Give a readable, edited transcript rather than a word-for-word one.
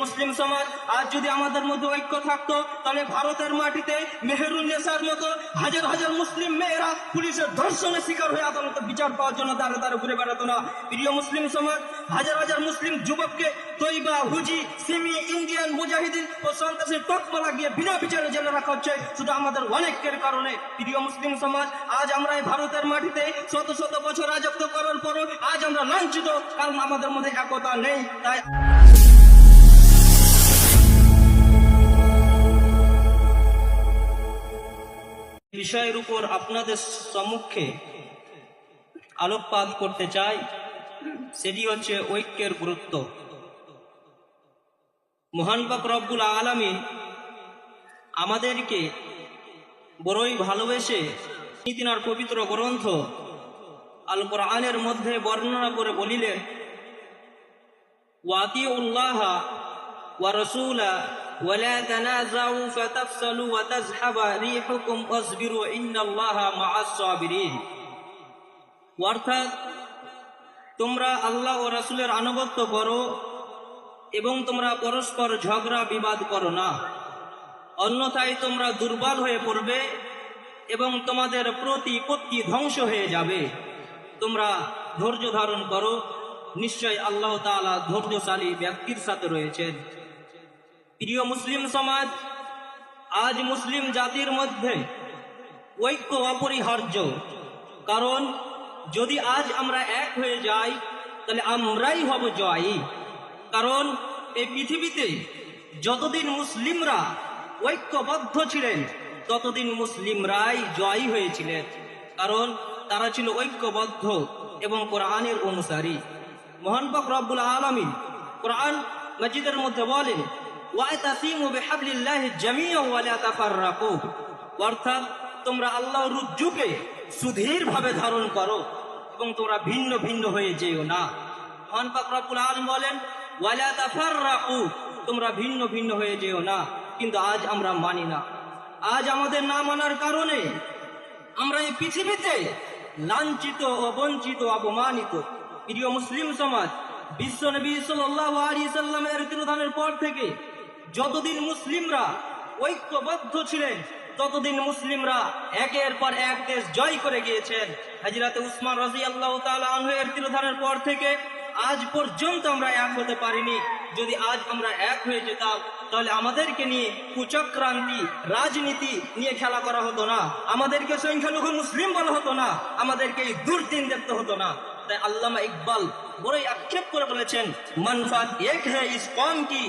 মুসলিম সমাজ আজ যদি আমাদের মধ্যে ঐক্য থাকতো তাহলে ভারতের মাটিতে মেহেরুন্নেসার মতো হাজার হাজার মুসলিম মেয়েরা পুলিশের ধর্ষণের শিকার হয়ে আদালতে বিচার পাওয়ার জন্য দাঁড়ে দাঁড়ে ঘুরে বেড়াতো না। প্রিয় মুসলিম সমাজ, হাজার হাজার মুসলিম যুবককে তৈবা, হুজি, সিমি, ইন্ডিয়ান মুজাহিদিন ও সন্ত্রাসের তকমা লাগিয়ে বিনা বিচারে জেলে রাখা হচ্ছে শুধু আমাদের অনেকের কারণে। প্রিয় মুসলিম সমাজ, আজ আমরা এই ভারতের মাটিতে শত শত বছর রাজত্ব করার পরও আজ আমরা লাঞ্ছিত, কারণ আমাদের মধ্যে একতা নেই। তাই বিষয়ের উপর আপনাদের সম্মুখে আলোকপাত করতে চাই, সেটি হচ্ছে ঐক্যের গুরুত্ব। মহান পাক রব্বুল আলামিন আমাদেরকে বড়ই ভালোবেসে তিনার পবিত্র গ্রন্থ আল কোরআনের মধ্যে বর্ণনা করে বলিলেন, ওয়াতিউল্লাহ ওয়া রাসূলা ওয়ালা তানাযাউ ফাতাফসালু ওয়া তাযহাবা রিহুকুম ওয়াসবিরু ইন্নাল্লাহা মাআস সাবিরিন। অর্থাৎ তোমরা আল্লাহ ও রাসূলের আনুগত্য করো এবং তোমরা পরস্পর ঝগড়া বিবাদ করো না, অন্যথায় তোমরা দুর্বল হয়ে পড়বে এবং তোমাদের প্রতিপত্তি ধ্বংস হয়ে যাবে। তোমরা ধৈর্য ধারণ করো, নিশ্চয় আল্লাহ তাআলা ধৈর্যশালী ব্যক্তির সাথে রয়েছেন। প্রিয় মুসলিম সমাজ, আজ মুসলিম জাতির মধ্যে ঐক্য অপরিহার্য, কারণ যদি আজ আমরা এক হয়ে যাই তাহলে আমরাই হব জয়ী। কারণ এই পৃথিবীতে যতদিন মুসলিমরা ঐক্যবদ্ধ ছিলেন ততদিন মুসলিমরাই জয়ী হয়েছিলেন, কারণ তারা ছিল ঐক্যবদ্ধ এবং কোরআনের অনুসারী। মহান পাক রব্বুল আলামিন কোরআন মাজিদের মধ্যে বলেন, ওয়াতাসিমু বিহাবলিল্লাহি জামিআন ওয়া লা তাফাররাকু। অর্থাৎ তোমরা আল্লাহর রজ্জুকে সুদৃঢ়ভাবে ধারণ করো এবং তোমরা ভিন্ন ভিন্ন হয়ে যেও না। মহান পাক রব্বুল আলামিন বলেন, ওয়া লা তাফাররাকু, তোমরা ভিন্ন ভিন্ন হয়ে যেও না। কিন্তু আজ আমরা মানি না। আজ আমাদের না মানার কারণে আমরা এই পৃথিবীতে লাঞ্ছিত ও বঞ্চিত, অপমানিত। প্রিয় মুসলিম সমাজ, বিশ্ব নবী সাল্লাল্লাহু আলাইহি সাল্লামের তিরোধানের পর থেকে যতদিন মুসলিমরা ঐক্যবদ্ধ ছিলেন ততদিন মুসলিমরা একের পর এক দেশ জয় করে গিয়েছেন। হযরত উসমান রাদিয়াল্লাহু তাআলা আনহু এর তিরোধানের পর থেকে আজ পর্যন্ত আমরা এক হতে পারিনি। যদি আজ আমরা এক হয়ে যেতাম তাহলে আমাদেরকে নিয়ে কুচক্রান্তি, রাজনীতি নিয়ে খেলা করা হতো না, আমাদেরকে সংখ্যালঘু মুসলিম বলা হতো না, আমাদেরকে এই দুর্দিন দেখতে হতো না। তাই আল্লামা ইকবাল বড়ই আক্ষেপ করে বলেছেন, মানফাত এক হ্যায় ইস কওম কি